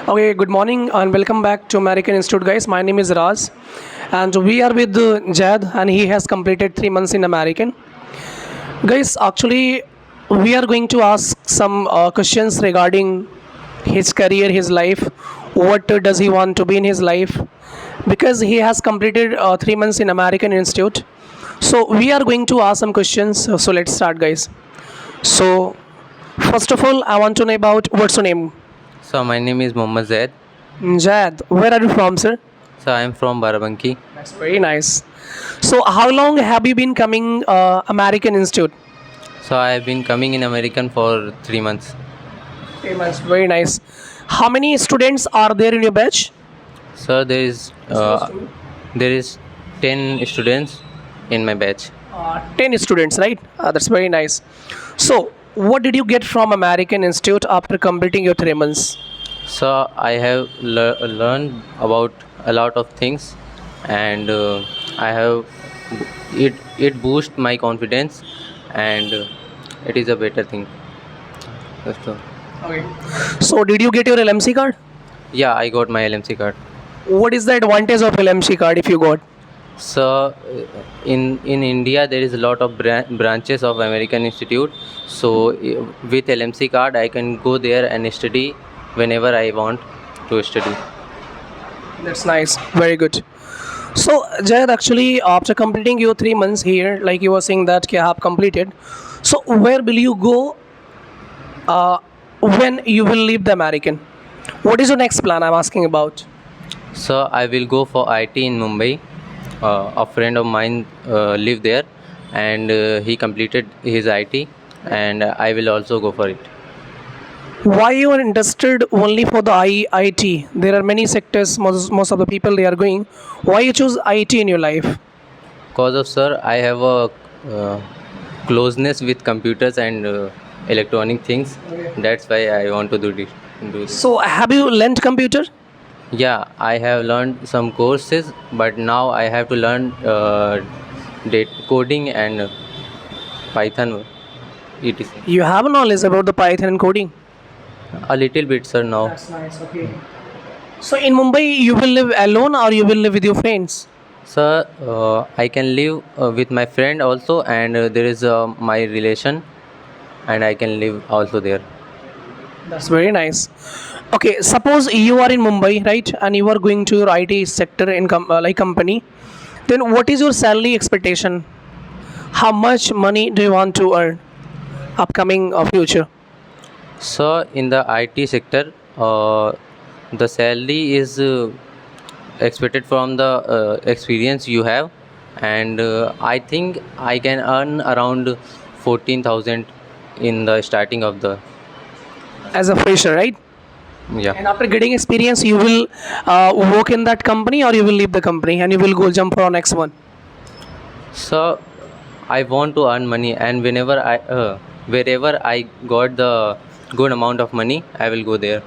Okay, good morning and welcome back to American Institute, guys. My name is Raz, and we are with Jad, and he has completed 3 months in American. Guys, actually, we are going to ask some questions regarding his career, his life. What does he want to be in his life? Because he has completed 3 months in American Institute. So we are going to ask some questions. So let's start, guys. So first of all, I want to know about what's your name. So my name is Mohammad Zaid. Jad, where are you from, sir? So I am from Barabanki. That's very nice. So, how long have you been coming American Institute? So I have been coming in American for 3 months. 3 months. Very nice. How many students are there in your batch? So there is 10 students in my batch. 10 students, right? That's very nice. So, what did you get from American Institute after completing your 3 months? So I have learned about a lot of things, and I have it boost my confidence, and it is a better thing. That's all. Okay. So, did you get your LMC card? Yeah, I got my LMC card. What is the advantage of LMC card if you got? So in India there is a lot of branches of American Institute. So with LMC card I can go there and study whenever I want to study. That's nice. Very good. So, Jayad, actually, after completing your 3 months here, like you were saying that you have completed, so where will you go uh, when you will leave the American? What is your next plan? I'm asking about. So I will go for IT in Mumbai. A friend of mine live there, and he completed his IT, and I will also go for it. Why you are interested only for the IT? There are many sectors. Most of the people they are going. Why you choose IT in your life? Cause of sir, I have a uh, closeness with computers and electronic things. That's why I want to do this. So, have you learned computer? Yeah, I have learned some courses, but now I have to learn coding and Python, etc. You have knowledge about the Python and coding. A little bit, sir. Now, That's nice. Okay. So, in Mumbai, you will live alone or you will live with your friends? sir, I can live with my friend also, and there is my relation, and I can live also there. That's very nice. Okay, suppose you are in Mumbai, right, and you are going to your IT sector in like company. Then what is your salary expectation? How much money do you want to earn upcoming future? So, in the IT sector, the salary is expected from the experience you have, and I think I can earn around 14,000 in the starting of the. As a fresher, right? Yeah. And after getting experience, you will work in that company or you will leave the company and you will go jump for our next one. So I want to earn money, and wherever I got the good amount of money, I will go there.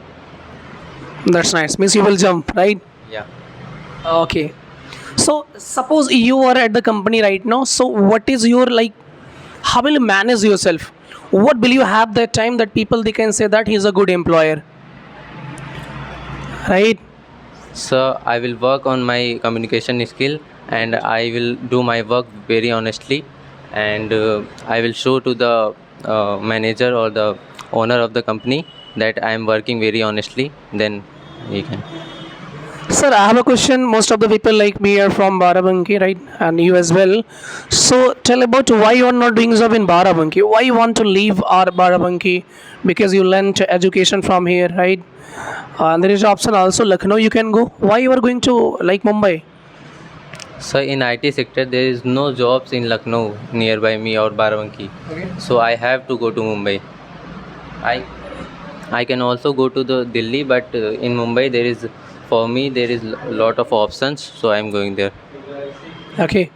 That's nice. Means you will jump, right? Yeah. Okay. So suppose you are at the company right now. So what is your like? How will you manage yourself? What will you have that time that people they can say that he's a good employer, right? So I will work on my communication skill, and I will do my work very honestly, and I will show to the manager or the owner of the company that I am working very honestly. Then he can. Sir, I have a question. Most of the people like me are from Barabanki, right? And you as well. So tell about why you are not doing job in Barabanki. Why you want to leave our Barabanki? Because you learned education from here, right? And there is option also Lucknow you can go. Why you are going to like Mumbai? So in IT sector, there is no jobs in Lucknow nearby me or Barabanki. Okay. So I have to go to Mumbai. I I can also go to the Delhi, but in Mumbai for me there is lot of options, so I am going there. Okay.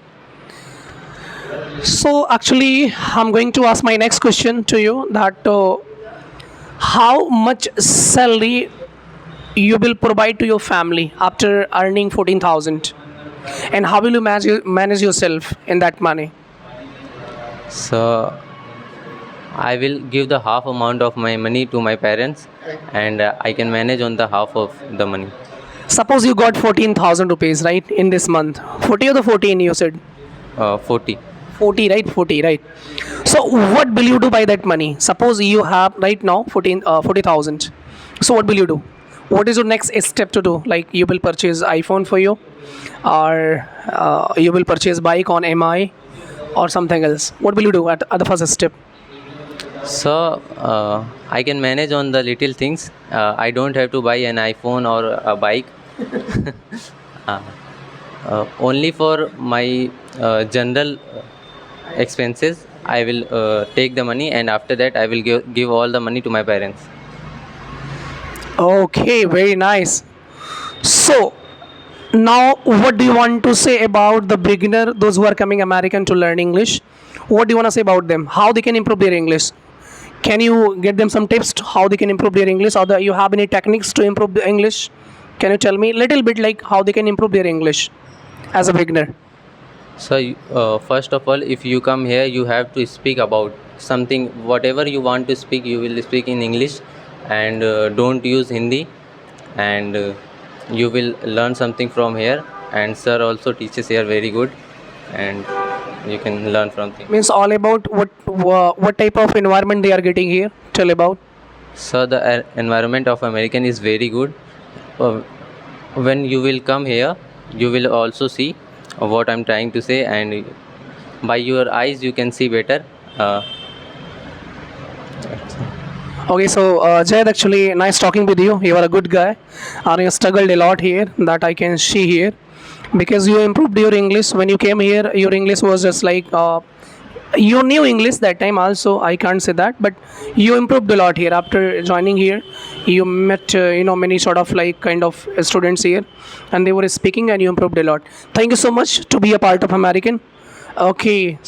So actually, I'm going to ask my next question to you that how much salary you will provide to your family after earning 14,000, and how will you manage yourself in that money? So I will give the half amount of my money to my parents, and I can manage on the half of the money. Suppose you got 14,000 rupees, right, in this month. 40 or the 14 you said? 40. 40, right? 40, right? So what will you do by that money? Suppose you have right now 40,000. So what will you do? What is your next step to do? Like you will purchase iPhone for you, or you will purchase bike on MI, or something else. What will you do at the first step? So I can manage on the little things. I don't have to buy an iPhone or a bike. uh, Only for my general expenses, I will take the money, and after that, I will give all the money to my parents. Okay, very nice. So now what do you want to say about the beginner, those who are coming American to learn English? What do you want to say about them? How they can improve their English? Can you get them some tips to how they can improve their English, or you have any techniques to improve the English? Can you tell me a little bit like how they can improve their English as a beginner? So, first of all, if you come here, you have to speak about something, whatever you want to speak, you will speak in English, and don't use Hindi, and you will learn something from here. And sir also teaches here very good, and you can learn from things. Means all about what type of environment they are getting here. Tell about. So the environment of American is very good. Uh, when you will come here, you will also see what I'm trying to say, and by your eyes you can see better. Okay, so Jayad, actually, nice talking with you. You are a good guy, and you struggled a lot here. That I can see here, because you improved your English when you came here. Your English was just like you knew English that time. Also, I can't say that, but you improved a lot here after joining here. You met many sort of like kind of students here, and they were speaking, and you improved a lot. Thank you so much to be a part of American. Okay.